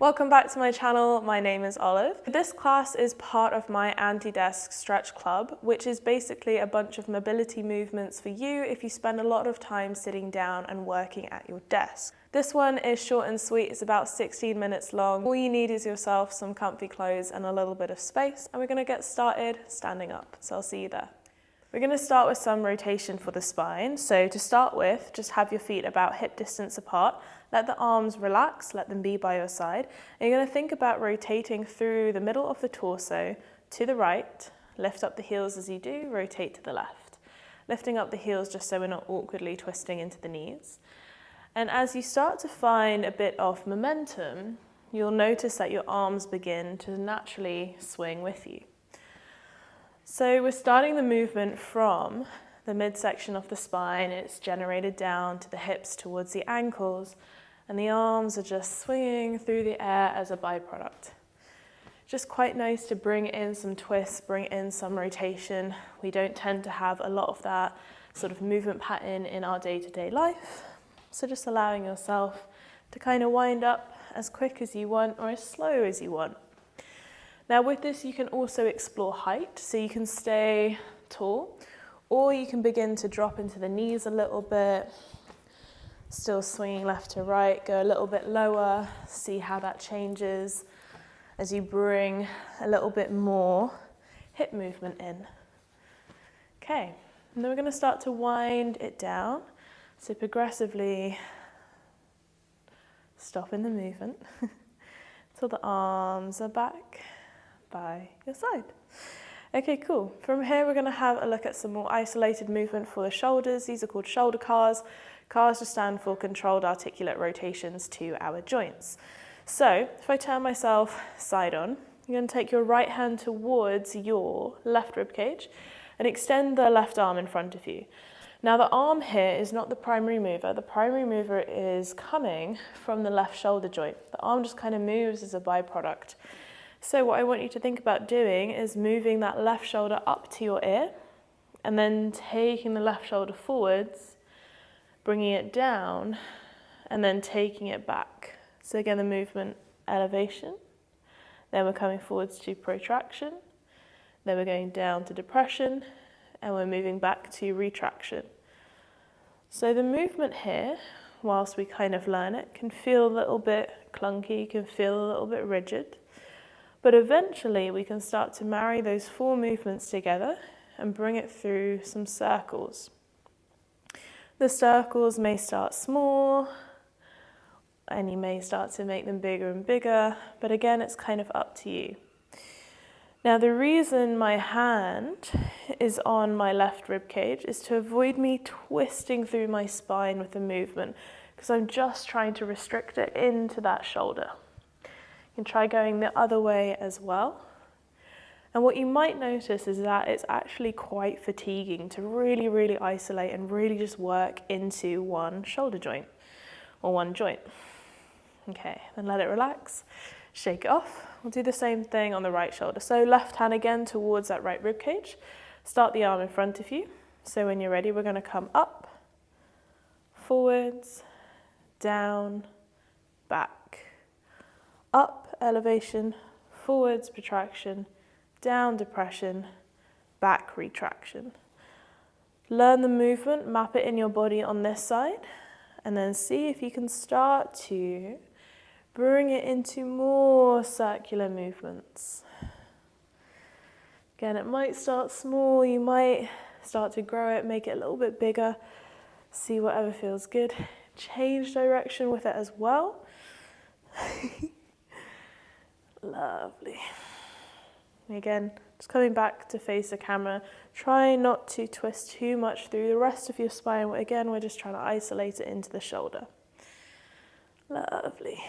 Welcome back to my channel. My name is Olive. This class is part of my anti-desk stretch club, which is basically a bunch of mobility movements for you if you spend a lot of time sitting down and working at your desk. This one is short and sweet. It's about 16 minutes long. All you need is yourself, some comfy clothes and a little bit of space, and we're going to get started standing up. So I'll see you there. We're going to start with some rotation for the spine. So to start with, just have your feet about hip distance apart. Let the arms relax, let them be by your side. And you're going to think about rotating through the middle of the torso to the right. Lift up the heels as you do, rotate to the left. Lifting up the heels just so we're not awkwardly twisting into the knees. And as you start to find a bit of momentum, you'll notice that your arms begin to naturally swing with you. So we're starting the movement from the midsection of the spine. It's generated down to the hips towards the ankles, and the arms are just swinging through the air as a byproduct. Just quite nice to bring in some twists, bring in some rotation. We don't tend to have a lot of that sort of movement pattern in our day-to-day life. So just allowing yourself to kind of wind up as quick as you want or as slow as you want. Now with this, you can also explore height, so you can stay tall, or you can begin to drop into the knees a little bit, still swinging left to right, go a little bit lower, see how that changes as you bring a little bit more hip movement in. Okay, and then we're going to start to wind it down, so progressively stopping the movement until the arms are back by your side. Okay, cool. From here, we're going to have a look at some more isolated movement for the shoulders. These are called shoulder CARs. CARs just stand for controlled articulate rotations to our joints. So if I turn myself side on, you're going to take your right hand towards your left rib cage and extend the left arm in front of you. Now the arm here is not the primary mover. The primary mover is coming from the left shoulder joint. The arm just kind of moves as a byproduct. So what I want you to think about doing is moving that left shoulder up to your ear and then taking the left shoulder forwards, bringing it down and then taking it back. So again, the movement elevation, then we're coming forwards to protraction, then we're going down to depression, and we're moving back to retraction. So the movement here, whilst we kind of learn it, can feel a little bit clunky, can feel a little bit rigid. But eventually we can start to marry those four movements together and bring it through some circles. The circles may start small and you may start to make them bigger and bigger, but again, it's kind of up to you. Now the reason my hand is on my left rib cage is to avoid me twisting through my spine with the movement, because I'm just trying to restrict it into that shoulder. You can try going the other way as well. And what you might notice is that it's actually quite fatiguing to really isolate and really just work into one shoulder joint or one joint. Okay, then let it relax, shake it off. We'll do the same thing on the right shoulder. So left hand again towards that right rib cage. Start the arm in front of you. So when you're ready, we're going to come up, forwards, down, back, up, elevation, forwards, protraction, down, depression, back, retraction. Learn the movement, map it in your body on this side, and then see if you can start to bring it into more circular movements. Again, it might start small, you might start to grow it, make it a little bit bigger, see whatever feels good. Change direction with it as well. Lovely. Again, just coming back to face the camera, try not to twist too much through the rest of your spine. Again, we're just trying to isolate it into the shoulder. Lovely.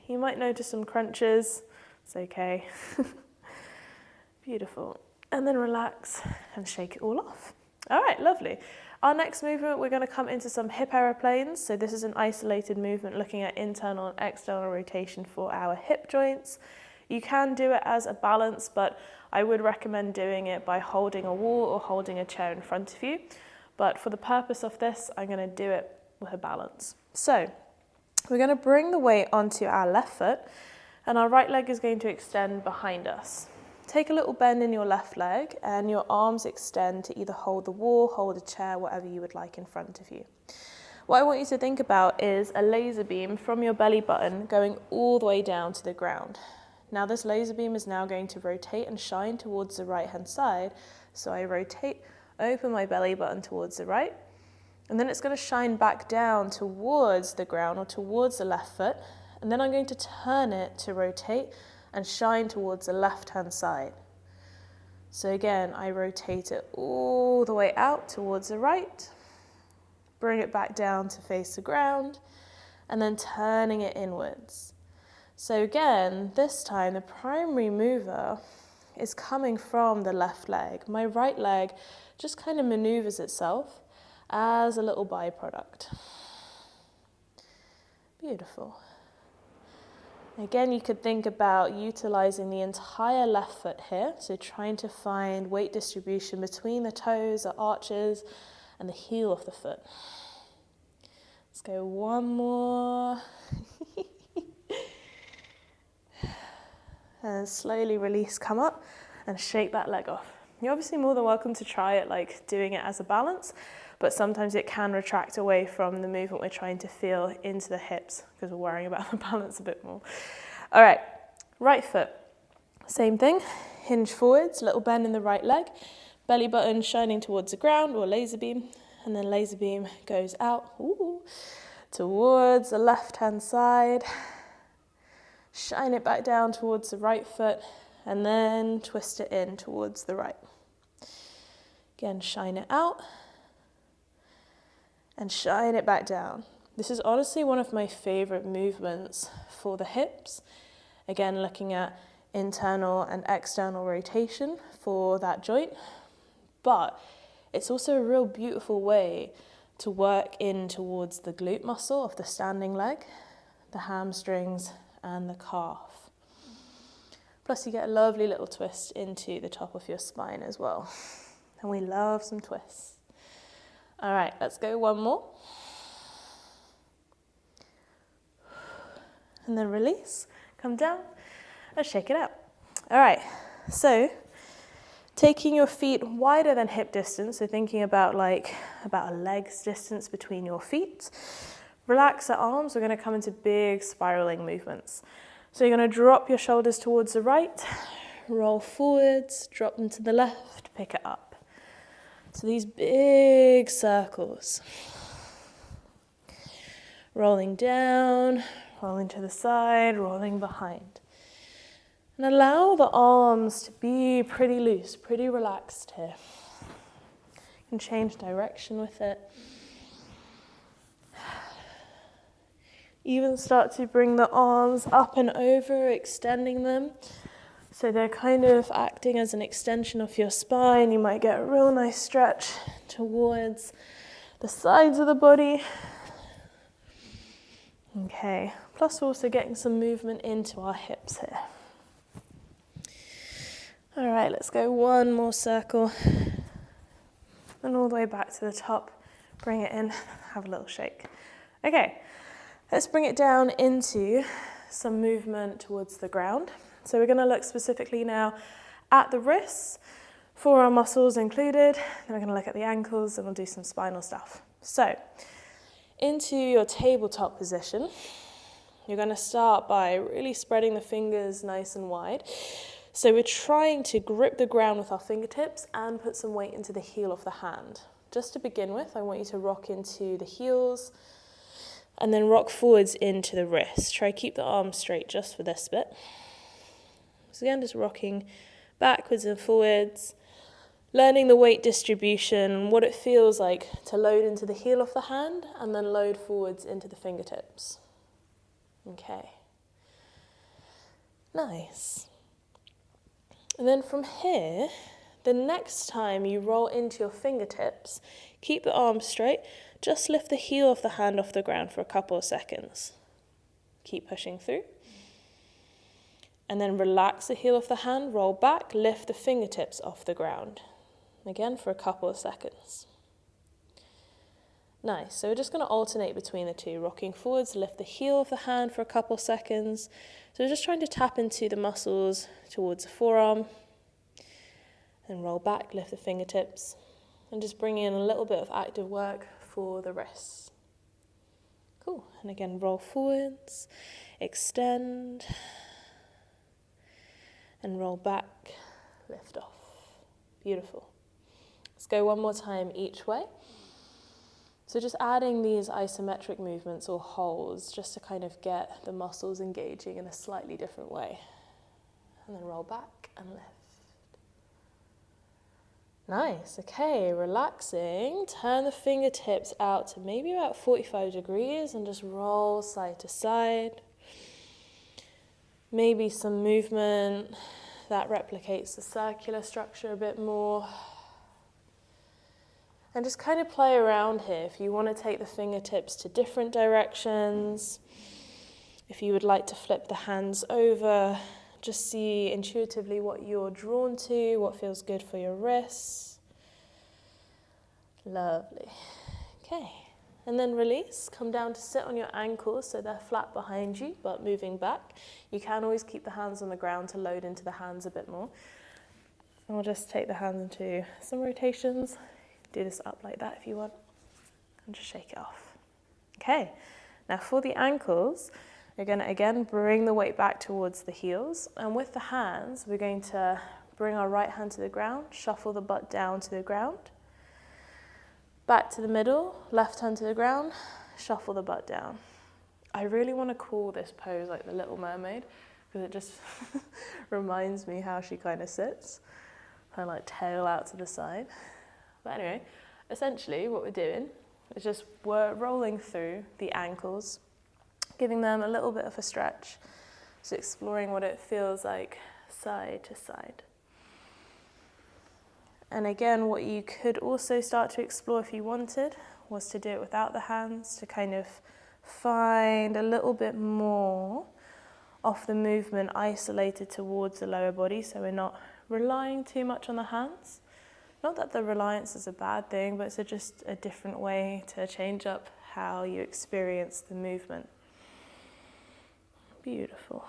You might notice some crunches. It's okay. Beautiful. And then relax and shake it all off. All right, lovely. Our next movement, we're going to come into some hip aeroplanes. So this is an isolated movement looking at internal and external rotation for our hip joints. You can do it as a balance, but I would recommend doing it by holding a wall or holding a chair in front of you. But for the purpose of this, I'm going to do it with a balance. So we're going to bring the weight onto our left foot And our right leg is going to extend behind us. Take a little bend in your left leg and your arms extend to either hold the wall, hold a chair, whatever you would like in front of you. What I want you to think about is a laser beam from your belly button going all the way down to the ground. Now this laser beam is now going to rotate and shine towards the right hand side. So I rotate, open my belly button towards the right, and then it's going to shine back down towards the ground or towards the left foot, and then I'm going to turn it to rotate and shine towards the left hand side. So again, I rotate it all the way out towards the right, bring it back down to face the ground, and then turning it inwards. So again, this time the primary mover is coming from the left leg. My right leg just kind of maneuvers itself as a little byproduct. Beautiful. Again, you could think about utilizing the entire left foot here, so trying to find weight distribution between the toes or arches and the heel of the foot. Let's go one more. And slowly release, come up and shake that leg off. You're obviously more than welcome to try it like doing it as a balance, but sometimes it can retract away from the movement we're trying to feel into the hips because we're worrying about the balance a bit more. All right, right foot, same thing, hinge forwards, little bend in the right leg, belly button shining towards the ground or laser beam, and then laser beam goes out towards the left hand side. Shine it back down towards the right foot and then twist it in towards the right. Again, shine it out and shine it back down. This is honestly one of my favorite movements for the hips. Again, looking at internal and external rotation for that joint, but it's also a real beautiful way to work in towards the glute muscle of the standing leg, the hamstrings, and the calf. Plus you get a lovely little twist into the top of your spine as well. And we love some twists. All right, let's go one more. And then release, come down and shake it out. All right, so taking your feet wider than hip distance, so thinking about a leg's distance between your feet. Relax the arms, we're going to come into big spiraling movements. So you're going to drop your shoulders towards the right, roll forwards, drop them to the left, pick it up. So these big circles. Rolling down, rolling to the side, rolling behind. And allow the arms to be pretty loose, pretty relaxed here. You can change direction with it. Even start to bring the arms up and over, extending them. So they're kind of acting as an extension of your spine. You might get a real nice stretch towards the sides of the body. Okay, plus we're also getting some movement into our hips here. All right, let's go one more circle. And all the way back to the top. Bring it in, have a little shake. Okay. Let's bring it down into some movement towards the ground. So we're going to look specifically now at the wrists, forearm muscles included. Then we're going to look at the ankles and we'll do some spinal stuff. So into your tabletop position, you're going to start by really spreading the fingers nice and wide. So we're trying to grip the ground with our fingertips and put some weight into the heel of the hand. Just to begin with, I want you to rock into the heels, and then rock forwards into the wrist. Try to keep the arms straight just for this bit. So again, just rocking backwards and forwards, learning the weight distribution, what it feels like to load into the heel of the hand and then load forwards into the fingertips. Okay. Nice. And then from here, the next time you roll into your fingertips, keep the arms straight. Just lift the heel of the hand off the ground for a couple of seconds. Keep pushing through. And then relax the heel of the hand, roll back, lift the fingertips off the ground. Again for a couple of seconds. Nice. So we're just going to alternate between the two, rocking forwards, lift the heel of the hand for a couple seconds. So we're just trying to tap into the muscles towards the forearm, and roll back, lift the fingertips, and just bring in a little bit of active work for the wrists. Cool. And again, roll forwards, extend, and roll back, lift off. Beautiful. Let's go one more time each way. So just adding these isometric movements or holds just to kind of get the muscles engaging in a slightly different way. And then roll back and lift. Nice. Okay, relaxing. Turn the fingertips out to maybe about 45 degrees and just roll side to side. Maybe some movement that replicates the circular structure a bit more. And just kind of play around here. If you want to take the fingertips to different directions, if you would like to flip the hands over, just see intuitively what you're drawn to, what feels good for your wrists. Lovely. Okay. And then release. Come down to sit on your ankles so they're flat behind you, but moving back. You can always keep the hands on the ground to load into the hands a bit more. And we'll just take the hands into some rotations. Do this up like that if you want, and just shake it off. Okay, now for the ankles, we're going to again bring the weight back towards the heels, and with the hands, we're going to bring our right hand to the ground, shuffle the butt down to the ground, back to the middle, left hand to the ground, shuffle the butt down. I really want to call this pose like the Little Mermaid, because it just reminds me how she kind of sits, kind of like tail out to the side. But anyway, essentially what we're doing is just we're rolling through the ankles, giving them a little bit of a stretch, so exploring what it feels like side to side. And again, what you could also start to explore if you wanted was to do it without the hands, to kind of find a little bit more of the movement isolated towards the lower body, so we're not relying too much on the hands. Not that the reliance is a bad thing, but it's just a different way to change up how you experience the movement. Beautiful.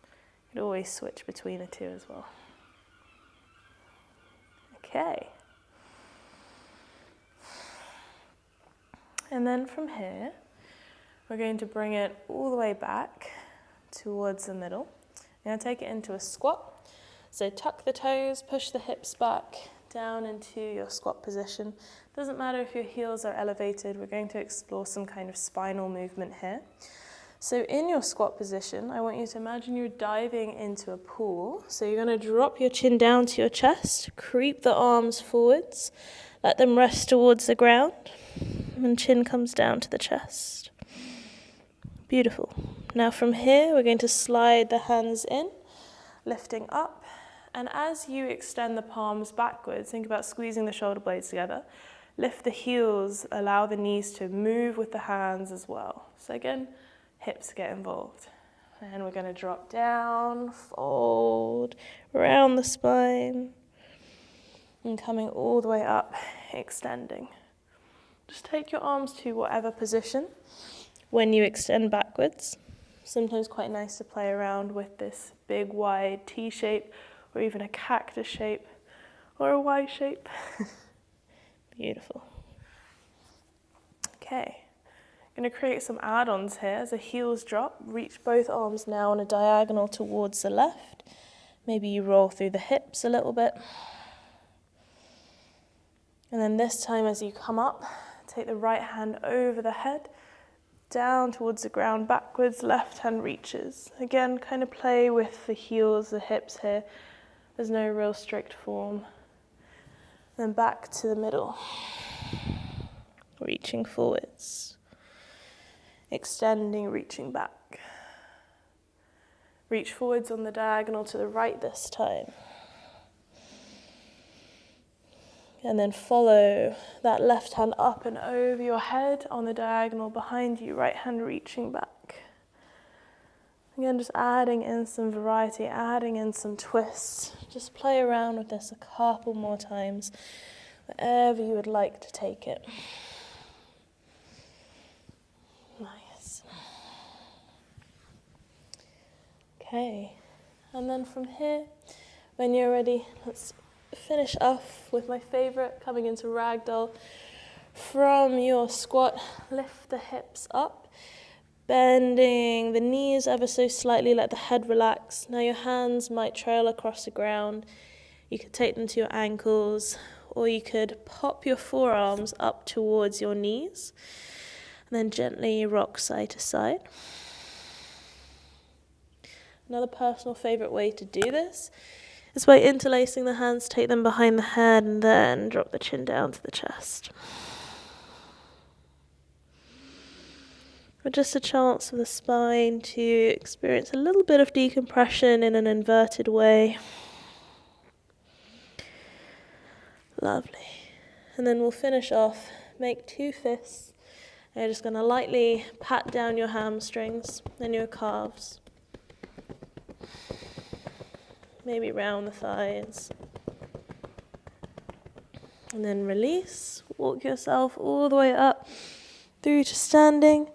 You could always switch between the two as well. Okay. And then from here, we're going to bring it all the way back towards the middle. You're going to take it into a squat. So tuck the toes, push the hips back down into your squat position. Doesn't matter if your heels are elevated, we're going to explore some kind of spinal movement here. So in your squat position, I want you to imagine you're diving into a pool. So you're going to drop your chin down to your chest, creep the arms forwards, let them rest towards the ground, and chin comes down to the chest. Beautiful. Now from here, we're going to slide the hands in, lifting up. And as you extend the palms backwards, think about squeezing the shoulder blades together. Lift the heels, allow the knees to move with the hands as well. So again, hips get involved. And we're going to drop down, fold, around the spine, and coming all the way up, extending. Just take your arms to whatever position when you extend backwards. Sometimes quite nice to play around with this big wide T shape, or even a cactus shape, or a Y shape. Beautiful. Okay, I'm going to create some add-ons here. As the heels drop, reach both arms now on a diagonal towards the left. Maybe you roll through the hips a little bit. And then this time as you come up, take the right hand over the head, down towards the ground, backwards, left hand reaches. Again, kind of play with the heels, the hips here. There's no real strict form. Then back to the middle. Reaching forwards. Extending, reaching back. Reach forwards on the diagonal to the right this time. And then follow that left hand up and over your head on the diagonal behind you, right hand reaching back. Again, just adding in some variety, adding in some twists. Just play around with this a couple more times wherever you would like to take it. Nice. Okay, and then from here, when you're ready, let's finish off with my favorite, coming into ragdoll. From your squat, lift the hips up, bending the knees ever so slightly, let the head relax. Now your hands might trail across the ground. You could take them to your ankles, or you could pop your forearms up towards your knees, and then gently rock side to side. Another personal favorite way to do this is by interlacing the hands, take them behind the head, and then drop the chin down to the chest. But just a chance for the spine to experience a little bit of decompression in an inverted way. Lovely. And then we'll finish off, make 2 fists. And you're just going to lightly pat down your hamstrings and your calves. Maybe round the thighs. And then release. Walk yourself all the way up through to standing.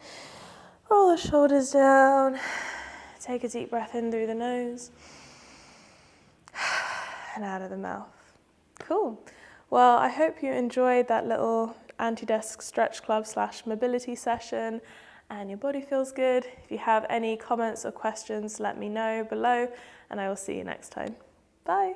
Roll the shoulders down. Take a deep breath in through the nose. And out of the mouth. Cool. Well, I hope you enjoyed that little anti-desk stretch club / mobility session and your body feels good. If you have any comments or questions, let me know below and I will see you next time. Bye.